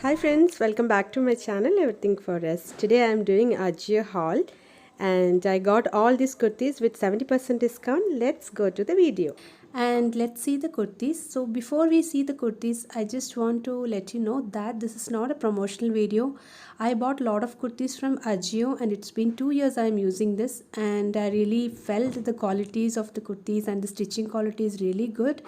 Hi friends, welcome back to my channel Everything for Us. Today I am doing a Ajio haul and I got all these kurtis with 70% discount. Let's go to the video. And let's see the kurtis. So before we see the kurtis, I just want to let you know that this is not a promotional video. I bought a lot of kurtis from Ajio and it's been 2 years I am using this, and I really felt the qualities of the kurtis and the stitching quality is really good,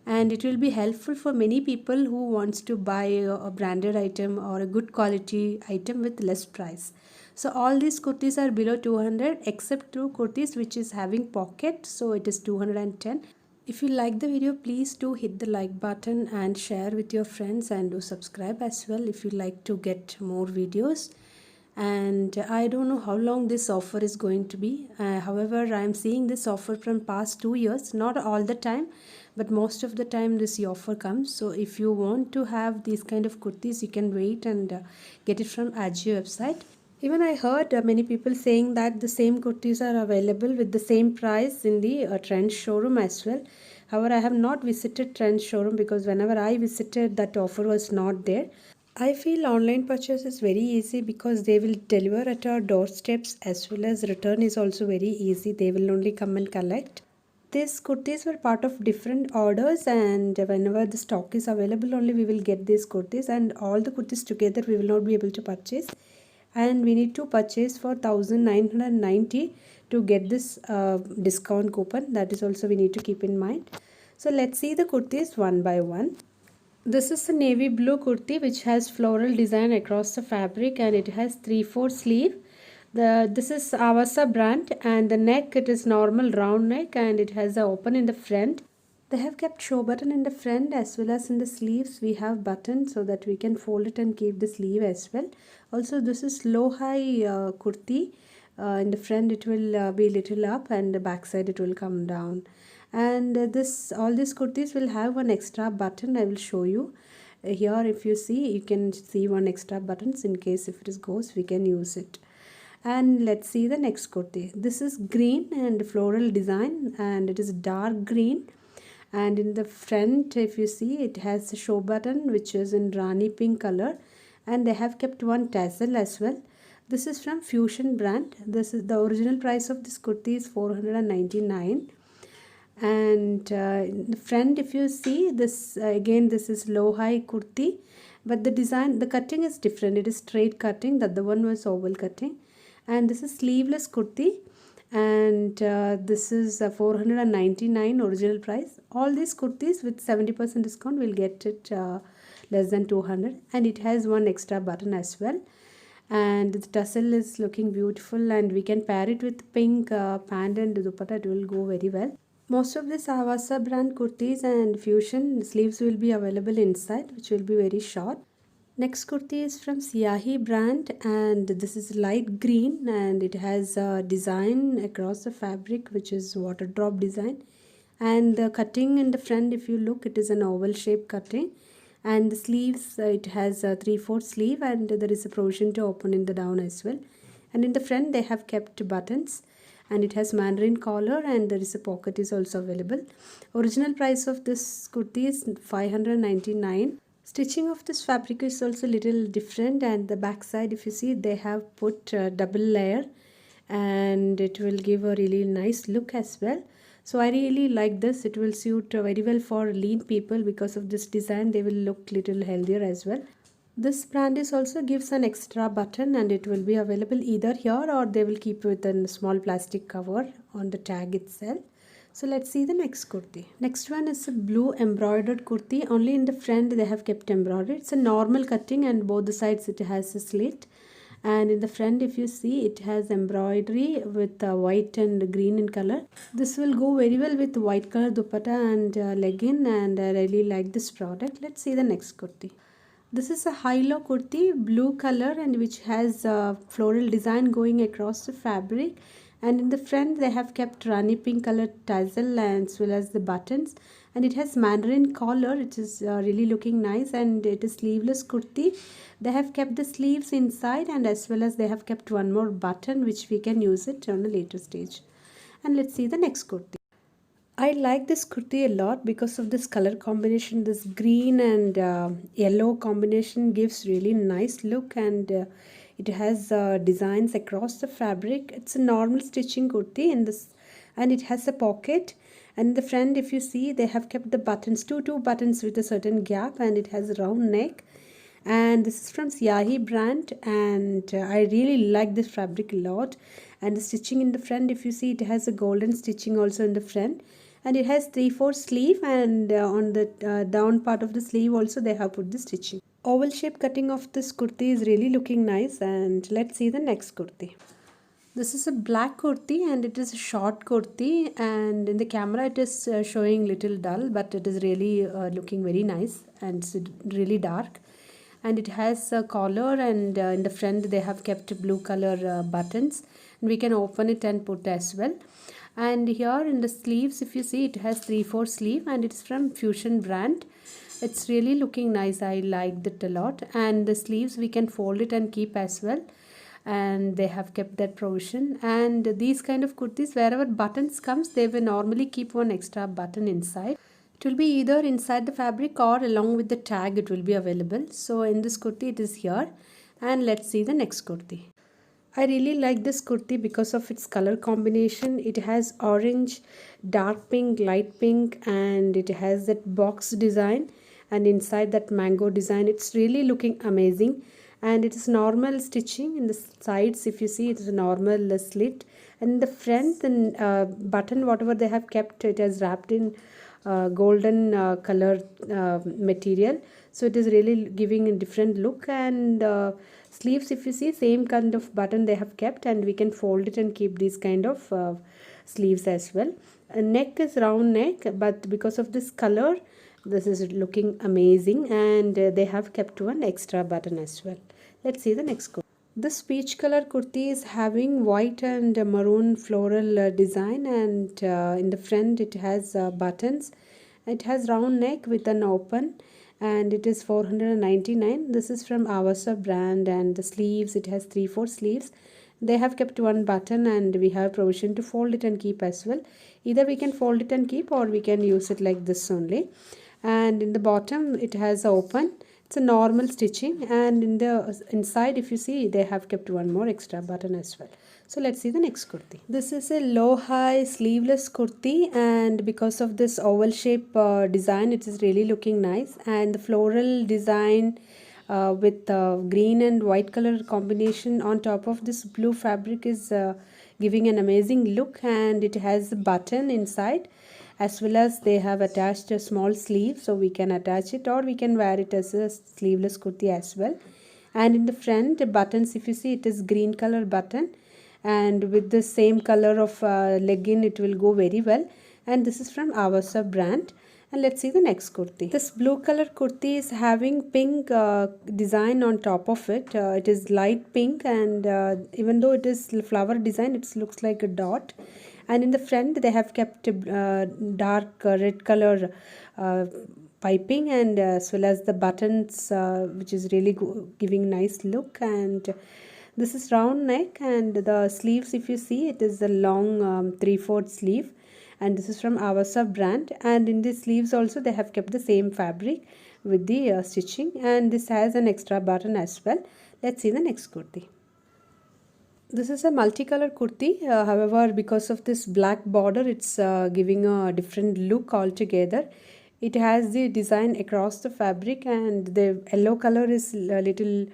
and it will be helpful for many people who wants to buy a branded item or a good quality item with less price. So all these kurtis are below 200 except two kurtis which is having pocket, so it is 210. If you like the video, please do hit the like button and share with your friends, and do subscribe as well if you like to get more videos. And I don't know how long this offer is going to be. However, I am seeing this offer from past 2 years, not all the time, but most of the time this offer comes. So if you want to have these kind of kurtis, you can wait and get it from Ajio website. Even I heard many people saying that the same kurtis are available with the same price in the Trend showroom as well. However, I have not visited Trend showroom because whenever I visited, that offer was not there. I feel online purchase is very easy because they will deliver at our doorsteps, as well as return is also very easy. They will only come and collect. These kurtis were part of different orders, and whenever the stock is available only we will get these kurtis, and all the kurtis together we will not be able to purchase, and we need to purchase for 1990 to get this discount coupon. That is also we need to keep in mind. So let's see the kurtis one by one. This is a navy blue kurti which has floral design across the fabric, and it has 3/4 sleeve. This is Avasa brand, and the neck, it is normal round neck, and it has a open in the front. They have kept show button in the front as well as in the sleeves. We have buttons so that we can fold it and keep the sleeve as well. Also, this is low high kurti. In the front it will be little up, and the back side it will come down. And this all these kurtis will have one extra button. I will show you here. If you see, you can see one extra buttons in case if it goes we can use it. And let's see the next kurti. This is green and floral design, and it is dark green, and in the front if you see, it has a show button which is in Rani pink color, and they have kept one tassel as well. This is from Fusion brand. This is the original price of this kurti is 499. And in the front if you see this, again this is low high kurti, but the design, the cutting is different. It is straight cutting, that the one was oval cutting, and this is sleeveless kurti, and this is 499 original price. All these kurtis with 70% discount will get it less than 200, and it has one extra button as well, and the tassel is looking beautiful, and we can pair it with pink pant and dupatta. It will go very well. Most of this Avasa brand kurtis and Fusion sleeves will be available inside, which will be very short. Next kurti is from Siahi brand, and this is light green, and it has a design across the fabric which is water drop design, and the cutting in the front if you look, it is an oval shape cutting, and the sleeves, it has a 3/4 sleeve, and there is a provision to open in the down as well, and in the front they have kept buttons, and it has mandarin collar, and there is a pocket is also available. Original price of this kurti is 599. Stitching of this fabric is also little different, and the back side if you see, they have put double layer, and it will give a really nice look as well. So I really like this. It will suit very well for lean people. Because of this design they will look little healthier as well. This brand is also gives an extra button, and it will be available either here or they will keep with a small plastic cover on the tag itself. So let's see the next kurti. Next one is a blue embroidered kurti. Only in the front they have kept embroidered. It's a normal cutting, and both the sides it has a slit. And in the front if you see, it has embroidery with white and green in color. This will go very well with white color dupatta and legging, and I really like this product. Let's see the next kurti. This is a high-low kurti, blue color, and which has a floral design going across the fabric. And in the front they have kept Rani pink color tassel as well as the buttons, and it has mandarin collar. It is really looking nice, and it is sleeveless kurti. They have kept the sleeves inside, and as well as they have kept one more button which we can use it on a later stage. And let's see the next kurti. I like this kurti a lot because of this color combination. This green and yellow combination gives really nice look, and it has designs across the fabric. It's a normal stitching kurti in this, and it has a pocket. And in the front, if you see, they have kept the buttons, two buttons with a certain gap, and it has a round neck. And this is from Siahi brand, and I really like this fabric a lot. And the stitching in the front, if you see, it has a golden stitching also in the front, and it has 3/4 sleeve, and on the down part of the sleeve also they have put the stitching. Oval shape cutting of this kurti is really looking nice, and let's see the next kurti. This is a black kurti, and it is a short kurti, and in the camera it is showing little dull, but it is really looking very nice, and it's really dark. And it has a collar, and in the front they have kept blue color buttons, and we can open it and put as well. And here in the sleeves, if you see, it has 3/4 sleeve, and it's from Fusion brand. It's really looking nice. I liked it a lot. And the sleeves we can fold it and keep as well, and they have kept that provision. And these kind of kurtis, wherever buttons comes, they will normally keep one extra button inside. It will be either inside the fabric or along with the tag it will be available. So in this kurti it is here, and let's see the next kurti. I really like this kurti because of its color combination. It has orange, dark pink, light pink, and it has that box design, and inside that mango design. It's really looking amazing, and it is normal stitching in the sides. If you see, it is a normal slit, and in the front, the button whatever they have kept, it has wrapped in golden color material, so it is really giving a different look. And sleeves, if you see, same kind of button they have kept, and we can fold it and keep these kind of sleeves as well. Neck is round neck, but because of this color, this is looking amazing, and they have kept one extra button as well. Let's see the next kurti. This peach color kurti is having white and maroon floral design, and in the front it has buttons. It has round neck with an open, and it is 499. This is from Avasa brand, and the sleeves, it has 3/4 sleeves. They have kept one button, and we have provision to fold it and keep as well. Either we can fold it and keep, or we can use it like this only. And in the bottom it has open. It's a normal stitching, and in the inside, if you see, they have kept one more extra button as well. So let's see the next kurti. This is a low high sleeveless kurti, and because of this oval shape design, it is really looking nice. And the floral design with green and white color combination on top of this blue fabric is giving an amazing look, and it has a button inside, as well as they have attached a small sleeve, so we can attach it or we can wear it as a sleeveless kurti as well. And in the front buttons, if you see, it is green color button, and with the same color of legging it will go very well. And this is from Avasa brand. And let's see the next kurti. This blue color kurti is having pink design on top of it. It is light pink, and even though it is flower design, it looks like a dot. And in the front they have kept dark red color piping, and as well as the buttons, which is really giving nice look. And this is round neck, and the sleeves, if you see, it is a long 3/4 sleeve, and this is from Avasa brand. And in the sleeves also they have kept the same fabric with the stitching, and this has an extra button as well. Let's see the next kurti. This is a multicolor kurti, however, because of this black border, it's giving a different look altogether. It has the design across the fabric, and the yellow color is a little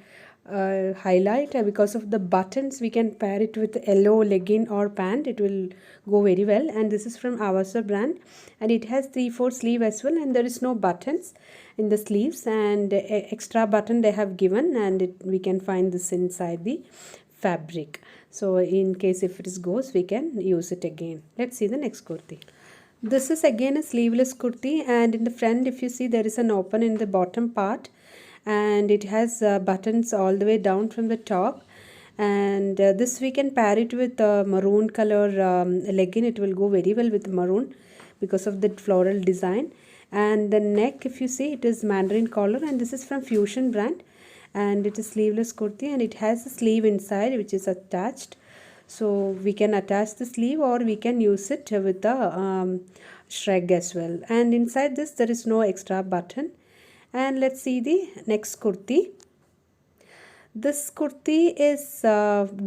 highlight. Because of the buttons, we can pair it with yellow legging or pant, it will go very well. And this is from Avasa brand, and it has 3/4 sleeve as well, and there is no buttons in the sleeves, and extra button they have given, and we can find this inside the fabric, so in case if it goes, we can use it again. Let's see the next kurti. This is again a sleeveless kurti, and in the front, if you see, there is an open in the bottom part, and it has buttons all the way down from the top. And this we can pair it with maroon color legging. It will go very well with maroon because of the floral design. And the neck, if you see, it is mandarin collar, and this is from Fusion brand, and it is sleeveless kurti, and it has a sleeve inside which is attached. So we can attach the sleeve or we can use it with the shrug as well. And inside this there is no extra button. And let's see the next kurti. This kurti is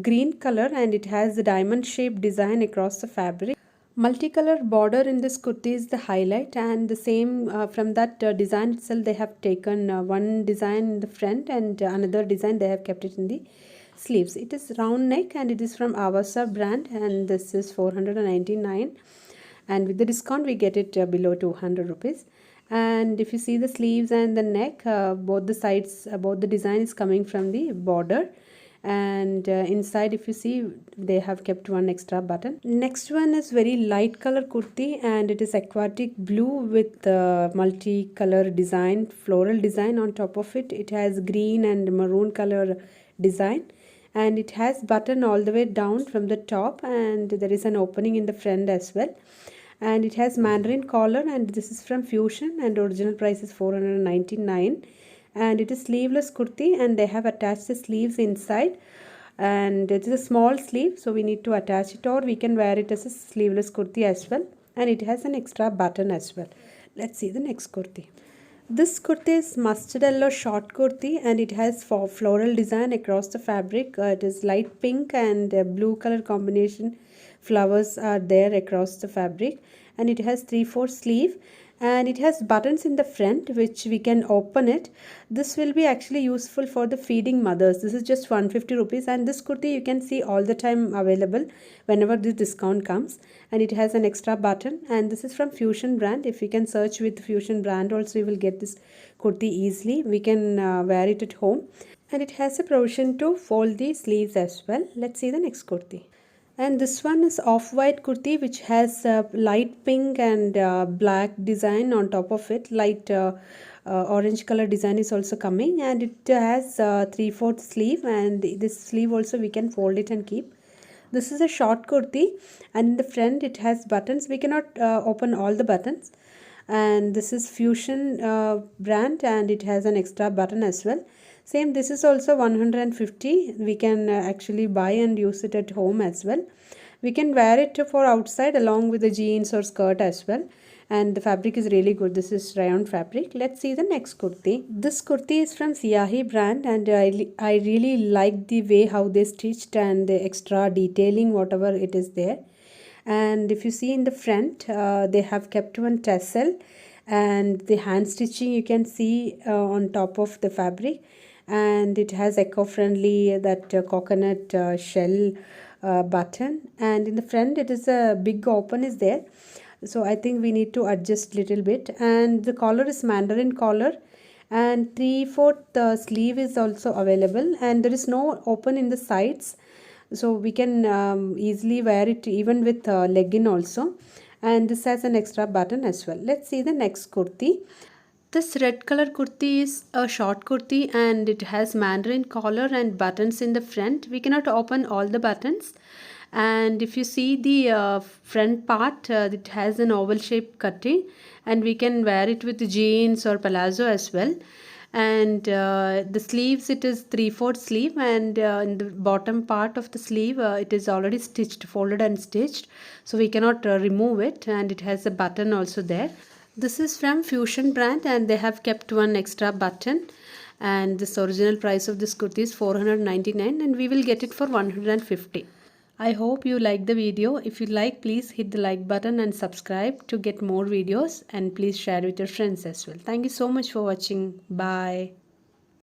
green color and it has the diamond shaped design across the fabric. Multicolor border in this kurti is the highlight, and the same from that design itself they have taken one design in the front and another design they have kept it in the sleeves. It is round neck and it is from Avasa brand, and this is 499, and with the discount we get it below 200 rupees. And if you see the sleeves and the neck, both the sides, both the design is coming from the border, and inside if you see they have kept one extra button. Next one is very light color kurti, and it is aquatic blue with multicolor design, floral design on top of it. It has green and maroon color design, and it has button all the way down from the top, and there is an opening in the front as well. And it has mandarin collar, and this is from Fusion, and original price is 499. And it is sleeveless kurti, and they have attached the sleeves inside, and it is a small sleeve, so we need to attach it, or we can wear it as a sleeveless kurti as well. And it has an extra button as well. Let's see the next kurti. This kurti is mustard yellow short kurti, and it has floral design across the fabric. It is light pink and blue color combination. Flowers are there across the fabric, and it has 3/4 sleeve, and it has buttons in the front which we can open it. This will be actually useful for the feeding mothers. This is just 150 rupees, and this kurti you can see all the time available whenever this discount comes. And it has an extra button, and this is from Fusion brand. If you can search with Fusion brand also, you will get this kurti easily. We can wear it at home, and it has a provision to fold the sleeves as well. Let's see the next kurti. And this one is off-white kurti, which has light pink and black design on top of it. Light orange color design is also coming, and it has 3/4 sleeve, and this sleeve also we can fold it and keep. This is a short kurti, and in the front it has buttons. We cannot open all the buttons, and this is Fusion brand, and it has an extra button as well. Same, this is also 150. We can actually buy and use it at home as well. We can wear it for outside along with the jeans or skirt as well, and the fabric is really good. This is rayon fabric. Let's see the next kurti. This kurti is from Siahi brand, and I really like the way how they stitched and the extra detailing whatever it is there. And if you see in the front, they have kept one tassel, and the hand stitching you can see on top of the fabric, and it has eco-friendly that coconut shell button, and in the front it is a big open is there, so I think we need to adjust little bit. And the collar is mandarin collar, and 3/4 sleeve is also available, and there is no open in the sides, so we can easily wear it even with legging also. And this has an extra button as well. Let's see the next kurti. This red color kurti is a short kurti, and it has mandarin collar and buttons in the front. We cannot open all the buttons, and if you see the front part, it has an oval shaped cutting, and we can wear it with jeans or palazzo as well. And the sleeves, it is 3/4 sleeve, and in the bottom part of the sleeve it is already stitched, folded and stitched, so we cannot remove it, and it has a button also there. This is from Fusion brand, and they have kept one extra button, and this original price of this kurti is 499, and we will get it for 150. I hope you like the video. If you like, please hit the like button and subscribe to get more videos, and please share with your friends as well. Thank you so much for watching. Bye.